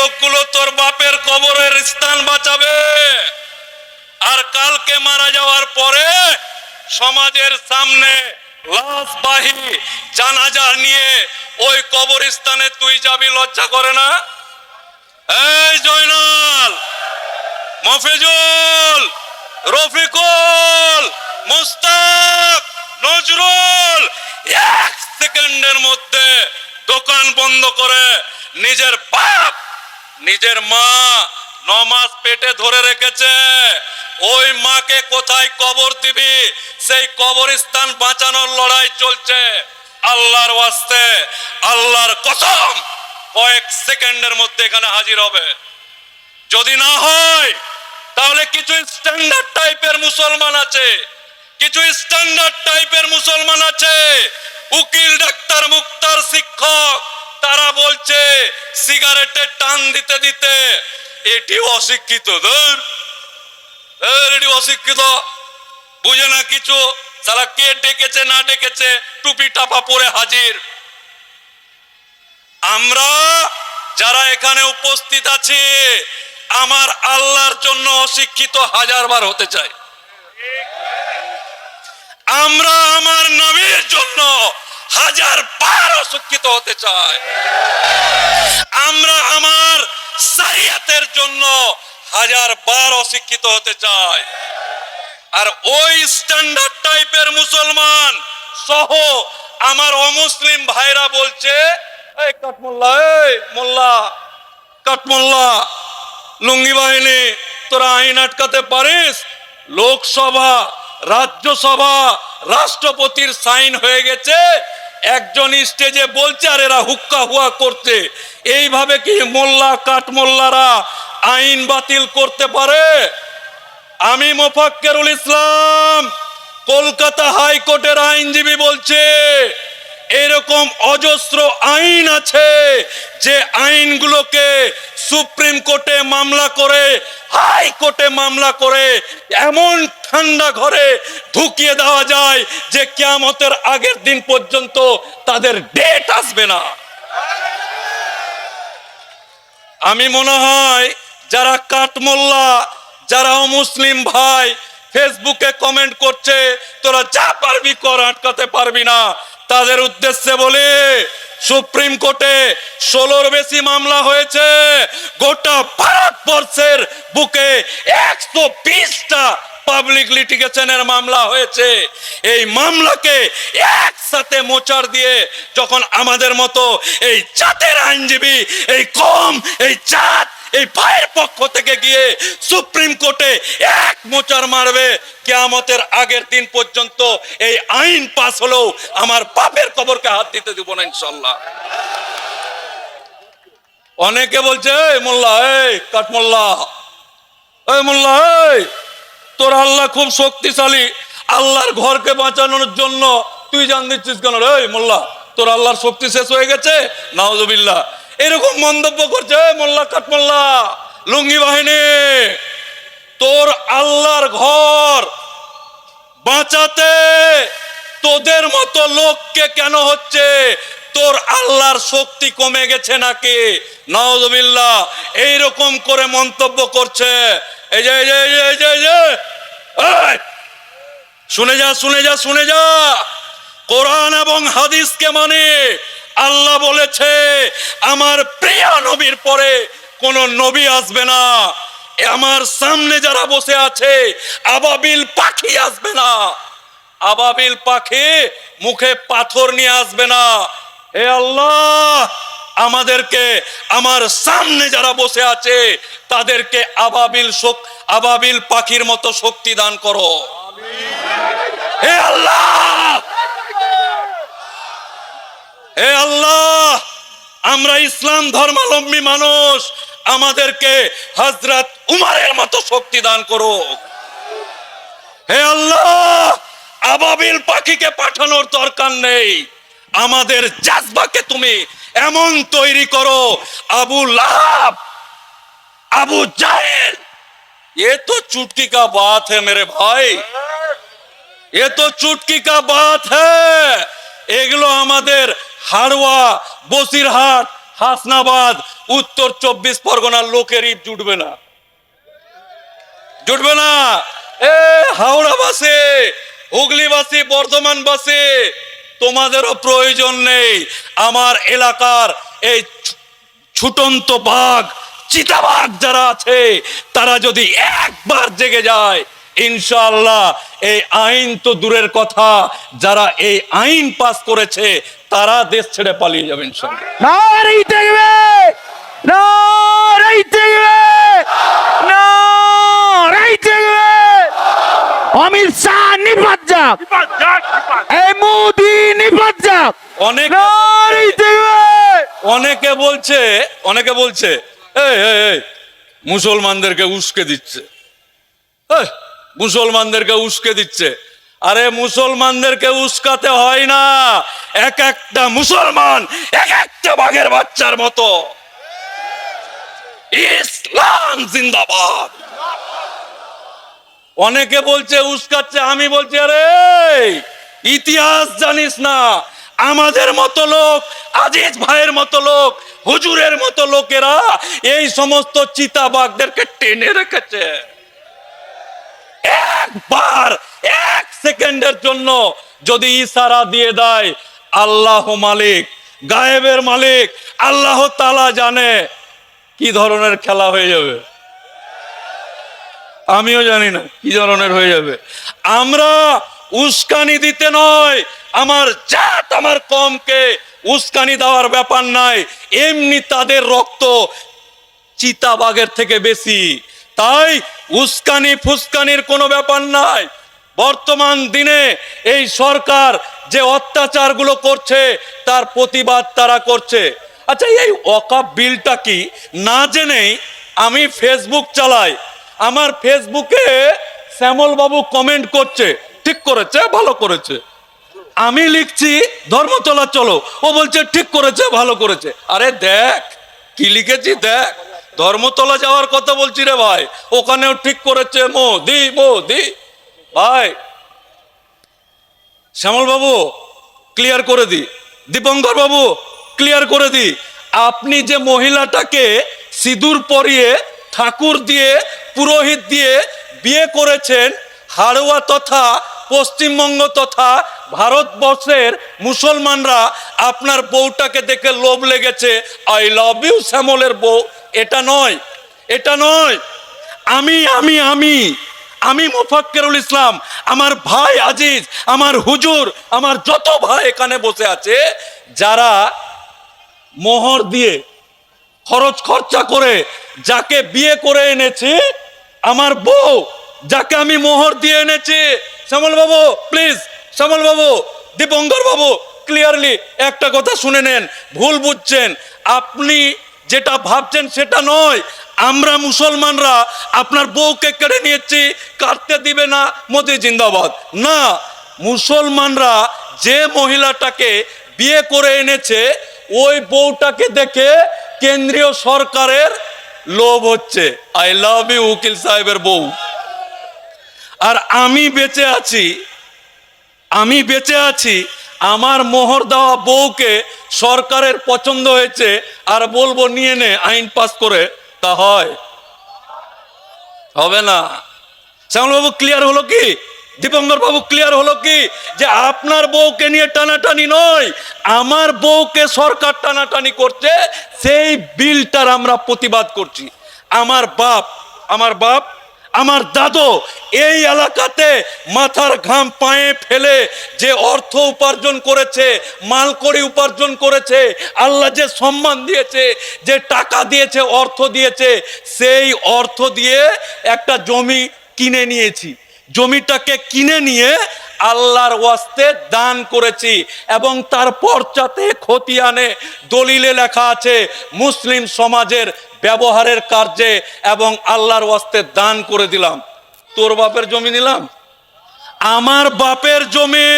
লোকগুলো তোর বাপের কবরের স্থান বাঁচাবে, আর কালকে মারা যাওয়ার পরে সমাজের সামনে লাশবাহী জানাজা নিয়ে ওই কবরস্থানে তুই যাবি, লজ্জা করে না? এই জয়নাল, মফিজুল, রফিকুল, মুস্তাক, নজরুল এক সেকেন্ডের মধ্যে দোকান বন্ধ করে নিজের বাপ নিজের মা নমাজ পেটে ধরে রেখেছে, ওই মাকে কোথায় কবর দিবি সেই কবরস্থান বাঁচানোর লড়াই চলছে। আল্লাহর ওয়াস্তে, আল্লাহর কসম, কয়েক সেকেন্ডের মধ্যে এখানে হাজির হবে। যদি না হয় তাহলে কিছু স্ট্যান্ডার্ড টাইপের মুসলমান আছে, কিছু স্ট্যান্ডার্ড টাইপের মুসলমান আছে, উকিল, ডাক্তার, মুক্তার, শিক্ষক, তারা বলছে সিগারেটে টান দিতে দিতে এটি অশিক্ষিত, এটি অশিক্ষিত, বুঝে না কিছু, সারা কে ডেকেছে না ডেকেছে টুপি টাপা পরে হাজির। আমরা যারা এখানে উপস্থিত আছি আমার আল্লাহর জন্য অশিক্ষিত হাজারবার হতে চাই, আমরা আমার নবীর জন্য হাজারবার অশিক্ষিত হতে চাই, আমরা আমার শরিয়তের জন্য হাজারবার অশিক্ষিত হতে চাই। আর ওই স্ট্যান্ডার্ড টাইপের মুসলমান সহ আমার অমুসলিম ভাইরা বলছে, এই কাঠমোল্লা, এই মোল্লা, কাঠমোল্লা, লুঙ্গি বাহিনী, তোরা আইন আটকাতে পারিস? লোকসভা, রাজ্যসভা, রাষ্ট্রপতির সাইন হয়ে গেছে, একজন স্টেজে বলছে আর এরা হুক্কা হুয়া করছে, এইভাবে কি মোল্লা কাঠমোল্লারা আইন বাতিল করতে পারে? আমি মোফাক্কেরুল ইসলাম, কলকাতা হাইকোর্টের আইনজীবী বলছে এরকম অজস্র আইন আছে যে আইনগুলোকে সুপ্রিম কোর্টে মামলা করে, হাইকোর্টে মামলা করে এমন ঠান্ডা ঘরে ঢুকিয়ে দেওয়া যায় যে কিয়ামতের আগের দিন পর্যন্ত তাদের ডেট আসবে না। আমি মনে হয় যারা কাঠমোল্লা, যারা মুসলিম ভাই ফেসবুকে কমেন্ট করছে তোরা যা পারবি কর, আটকাতে পারবি না, তাদের উদ্দেশ্যে বলি সুপ্রিম কোর্টে 16র বেশি মামলা হয়েছে, গোটা ভারতবর্ষের বুকে 120টা পাবলিক লিটিগেশনের মামলা হয়েছে। এই মামলাকে একসাথে মোচার দিয়ে যখন আমাদের মতো এই জাতের আইনজীবী, এই কম, এই জাত, এই ভাইয়ের পক্ষ থেকে গিয়ে সুপ্রিম কোর্টে এক মোচার মারবে, কিয়ামতের আগের দিন পর্যন্ত এই আইন পাস হলেও আমার বাপের কবরকে হাত দিতে দিব না ইনশাল্লাহ। অনেকে বলছে এই মোল্লা, এই কাঠমোল্লা, এই মোল্লা, এই তোর আল্লাহ খুব শক্তিশালী, আল্লাহর ঘরকে বাঁচানোর জন্য তুই জান দিচ্ছিস কেন রে? মোল্লা, তোর আল্লাহর শক্তি শেষ হয়ে গেছে? নাউজুবিল্লাহ, এরকম মন্তব্য করছে মোল্লা কাঠমোল্লা, লুঙ্গি বাহিনী। তোর আল্লাহর ঘর বাঁচাতে তোদের মতো লোককে কেন হচ্ছে? তোর আল্লাহর শক্তি কমে গেছে নাকি? নাউজুবিল্লাহ, এইরকম করে মন্তব্য করছে। এই যে শুনে যা, শুনে যা, শুনে যা, কোরআন এবং হাদিসকে মানে আল্লাহ বলেছে আমার প্রিয় নবীর পরে কোন নবী আসবে না, আমার সামনে যারা বসে আছে আবাবিল পাখি আসবে না, আবাবিল পাখি মুখে পাথর নিয়ে আসবে না। হে আল্লাহ, আমাদেরকে আমার সামনে যারা বসে আছে তাদেরকে আবাবিল পাখির মতো শক্তি দান করো। হে আল্লাহ, হে আল্লাহ, আমরা ইসলাম ধর্মাবলম্বী মানুষ, আমাদেরকে হযরত উমরের মতো শক্তি দান করো। হে আল্লাহ, আবাবিল পাখিকে পাঠানোর দরকার নেই, আমাদের জাজবাকে তুমি এমন তৈরি করো, আবু লাহাব, আবু জাহেল, ये तो चुटकी का बात है मेरे भाई, ये तो चुटकी का बात है। এগুলো আমাদের হাড়োয়া, বসিরহাট, হাসনাবাদ, উত্তর 24 পরগনার লোকেরই জুটবে না, জুটবে না। এ হাওড়া বাসে, হুগলি বাসে, বর্ধমান বাসে তোমাদেরও প্রয়োজন নেই। আমার এলাকার এই ছুটন্ত বাঘ, চিতাবাঘ যারা আছে, তারা যদি একবার জেগে যায়, ইনশাআল্লাহ এই আইন তো দূরের কথা, যারা এই আইন পাস করেছে তারা দেশ ছেড়ে পালিয়ে যাবে ইনশাআল্লাহ। নারী দেখবে, নারী দেখবে, নারী দেখবে। অমিত শাহ নিপাত যাক, এই মোদি নিপাত যাক। অনেক নারী দেখবে। অনেকে বলছে এই এই এই মুসলমানদেরকে উস্কে দিচ্ছে, মুসলমানদেরকে উস্কে দিচ্ছে। আরে মুসলমানদেরকে উস্কাতে হয় না, এক একটা মুসলমান এক একটা বাঘের বাচ্চার মতো। ইসলাম জিন্দাবাদ। অনেকে বলছে উস্কাচ্ছে, আমি বলছি আরে ইতিহাস জানিস না? আমাদের মতো লোক, আজিজ ভাইয়ের মতো লোক, হুজুরের মতো লোকেরা এই সমস্ত চিতাবাঘদেরকে টেনে রেখেছে। একবার এক সেকেন্ডের জন্য যদি ইশারা দিয়ে দেয়, আল্লাহ মালিক, গায়েবের মালিক আল্লাহ তাআলা জানে কি ধরনের খেলা হয়ে যাবে। আমিও জানি না কি ধরনের হয়ে যাবে। আমরা উস্কানি দিতে নয়, আমার জাত আমার কমকে উস্কানি দেওয়ার ব্যাপার নাই। এমনি তাদের রক্ত চিতাবাঘের থেকে বেশি, তাই উস্কানি ফুস্কানির কোনো ব্যাপার নাই। বর্তমান দিনে এই সরকার যে অত্যাচারগুলো করছে তার প্রতিবাদ তারা করছে। আচ্ছা, এই ওয়াকফ বিলটা কি না জেনেই আমি ফেসবুক চালাই, আমার ফেসবুকে শ্যামল বাবু কমেন্ট করছে, ঠিক করেছে, ভালো করেছে। আমি লিখছি ধর্মতলা চলো, ও বলছে ঠিক করেছে, ভালো করেছে। আরে দেখ কি লিখেছি, দেখ ধর্মতলা যাওয়ার কথা বলছি রে ভাই, ওখানেও ঠিক করেছে মোদি মোদি। ভাই শ্যামল বাবু ক্লিয়ার করে দি, দীপঙ্কর বাবু ক্লিয়ার করে দি, আপনি যে মহিলাটাকে সিঁদুর পরিয়ে ঠাকুর দিয়ে পুরোহিত দিয়ে বিয়ে করেছেন, হাড়োয়া তথা পশ্চিমবঙ্গ তথা ভারতবর্ষের মুসলমানরা আপনার বউটাকে দেখে লোভ লেগেছে, আই লাভ ইউ শ্যামলের বউ। এটা নয়, এটা নয়। আমি আমি আমি আমি মোফাক্কেরুল ইসলাম, আমার ভাই আজিজ, আমার হুজুর, আমার যত ভাই এখানে বসে আছে, যারা মোহর দিয়ে খরচ খরচা করে যাকে বিয়ে করে এনেছি, আমার বউ যাকে আমি মোহর দিয়ে এনেছি, শ্যামল বাবু please, Shyamal Babu, Dipankar Babu clearly একটা কথা শুনে নেন, ভুল বুঝছেন। আপনি যেটা ভাবছেন সেটা নয়। আমরা মুসলমানরা আপনার বউকে কেড়ে নিয়েছি, কাটতে দিবে না, মোদি জিন্দাবাদ না। মুসলমানরা যে মহিলাটাকে বিয়ে করে এনেছে, ওই বউটাকে দেখে কেন্দ্রীয় সরকারের লোভ হচ্ছে, আই লাভ ইউ উকিল সাহেবের বউ। আর আমি বেঁচে আছি, আমি বেঁচে আছি, আমার মোহর দেওয়া বউকে সরকারের পছন্দ হয়েছে, আর বলবো নিয়ে নে আইন পাস করে, তা হয়? হবে না। শ্যামল বাবু ক্লিয়ার হলো কি? দীপঙ্কর বাবু ক্লিয়ার হলো কি? যে আপনার বউকে নিয়ে টানাটানি নয়, আমার বউকে সরকার টানাটানি করছে, সেই বিলটার আমরা প্রতিবাদ করছি। আমার বাপ, আমার দাদু এই এলাকাতে মাথার ঘাম পায়ে ফেলে যে অর্থ উপার্জন করেছে, মালকড়ি উপার্জন করেছে, আল্লাহ যে সম্মান দিয়েছে, যে টাকা দিয়েছে, অর্থ দিয়েছে, সেই অর্থ দিয়ে একটা জমি কিনে নিয়েছি। জমিটাকে কিনে নিয়ে আল্লাহর ওয়াস্তে দান করেছি, এবং তার পর্চাতে খতিয়ানে দলিলে লেখা আছে মুসলিম সমাজের ব্যবহারের কার্যে, এবং আল্লাহর ওয়াস্তে দান করে দিলাম। তোর বাপের জমি নিলাম, আমার বাপের জমি,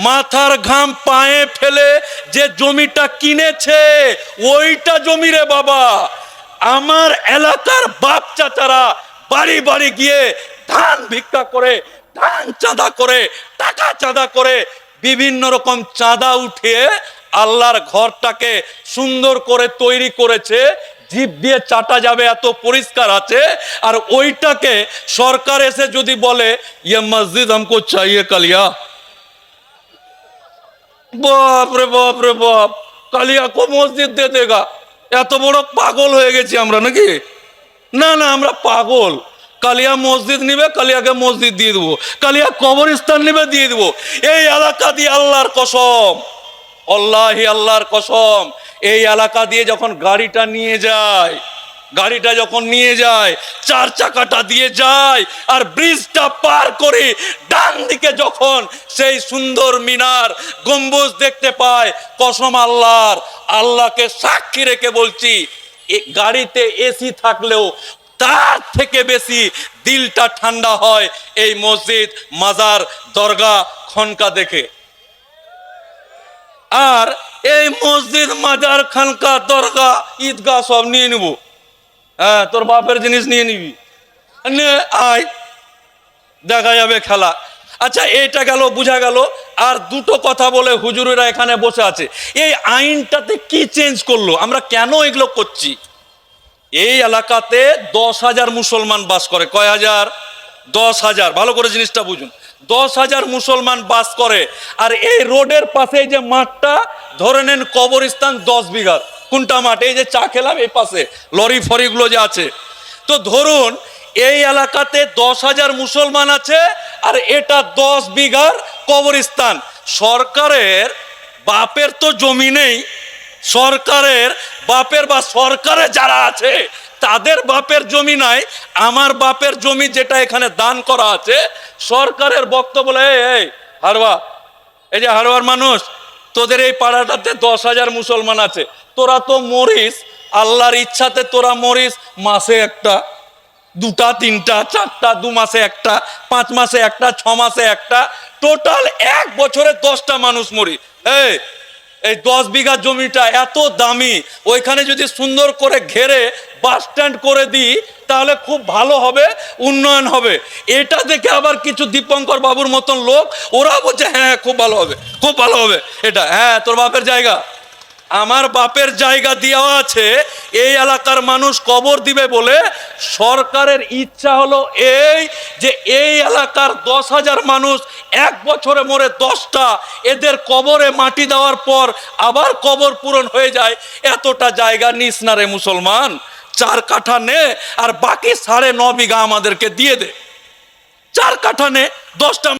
মাথার ঘাম পায়ে ফেলে যে জমিটা কিনেছে ওইটা জমি রে বাবা। আমার এলাকার বাপ চাচারা বাড়ি বাড়ি গিয়ে ধান ভিক্ষা করে, ধান চাঁদা করে, টাকা চাঁদা করে, বিভিন্ন রকম চাঁদা উঠিয়ে আল্লাহর ঘরটাকে সুন্দর করে তৈরি করেছে, জিভ দিয়ে চাটা যাবে এত পরিষ্কার আছে। আর ওইটাকে সরকার এসে যদি বলে ইয়ে মসজিদ हमको चाहिए কালিয়া, বাপ রে বাপ রে বাপ, কালিয়া কো মসজিদ দে দেগা। এত বড় পাগল হয়ে গেছি আমরা নাকি? না না, আমরা পাগল। কালিয়া মসজিদ নিবে, কালিয়াকে মসজিদ দিয়ে দেবো, কালিয়া কবরস্থান নিবে, দিয়ে দেবো। এই এলাকা দিয়ে আল্লাহর কসম, আল্লাহি আল্লাহর কসম, এই এলাকা দিয়ে যখন গাড়িটা নিয়ে যায়, গাড়িটা যখন নিয়ে যায়, চার চাকাটা দিয়ে যায়, আর ব্রিজটা পার করে ডান দিকে যখন সেই সুন্দর মিনার গম্বুজ দেখতে পায়, কসম আল্লাহর, আল্লাহকে সাক্ষী রেখে বলছি, গাড়িতে এসি থাকলেও তার থেকে বেশি দিলটা ঠান্ডা হয় এই মসজিদ, মাজার, দরগা, খনকা দেখে। আর এই মসজিদ, মাজার, খানকা, দরগা, ঈদগাহ সব নিয়ে নিব। হ্যাঁ, তোর বাপের জিনিস নিয়ে নিবি, নে আয়, দেখা যাবে খেলা। আচ্ছা, এইটা গেল, বুঝা গেল। আর দুটো কথা বলে হুজুরেরা এখানে বসে আছে। এই আইনটাতে কি চেঞ্জ করলো? আমরা কেন এগুলো করছি? এই এলাকাতে 10,000 মুসলমান বাস করে। কয় হাজার? 10,000। ভালো করে জিনিসটা বুঝুন, 10,000 মুসলমান বাস করে। আর এই রোডের পাশে যে মাঠটা, ধরে নেন কবরস্থান 10 বিঘার। কোনটা মাঠ? এই যে চা খেলাম, এই পাশে লরি ফরিগুলো যে আছে। তো ধরুন এই এলাকাতে 10,000 মুসলমান আছে, আর এটা 10 বিঘার কবরস্থান। সরকারের বাপের তো জমি নেই, সরকারের বাপের বা সরকারে যারা আছে তাদের বাপের জমি নাই। আমার বাপের জমি যেটা এখানে দান করা আছে, সরকারের বক্তব্য বলে, এই হারবা, এই যে হারবার মানুষ, তোদের এই পাড়াটাতে 10,000 মুসলমান আছে, তোরা তো মরিস আল্লাহর ইচ্ছাতে, তোরা মরিস মাসে একটা, দুটা, তিনটা, চারটা, 2 মাসে একটা, 5 মাসে একটা, 6 মাসে একটা, টোটাল 1 বছরে 10টা মানুষ মরি। এই 10 বিঘা জমিটা এত দামি, ওইখানে যদি সুন্দর করে ঘেরে বাস স্ট্যান্ড করে দিই, তাহলে খুব ভালো হবে, উন্নয়ন হবে। এটা দেখে আবার কিছু দীপঙ্কর বাবুর মতন লোক, ওরা বলছে হ্যাঁ খুব ভালো হবে, খুব ভালো হবে এটা। হ্যাঁ, তোর বাপের জায়গা, আমার বাপের জায়গা দেওয়া আছে, এই এলাকার মানুষ কবর দিবে বলে সরকারের ইচ্ছা হলো এই যে এই এলাকার 10,000 মানুষ 1 বছরে মরে 10টা, এদের কবরে মাটি দেওয়ার পর আবার কবর পূরণ হয়ে যায়। এতটা জায়গা নিস না রে মুসলমান, 4 কাঠা নে, আর বাকি 9.5 বিঘা আমাদেরকে দিয়ে দে। 4 কাঠা নে, 10টা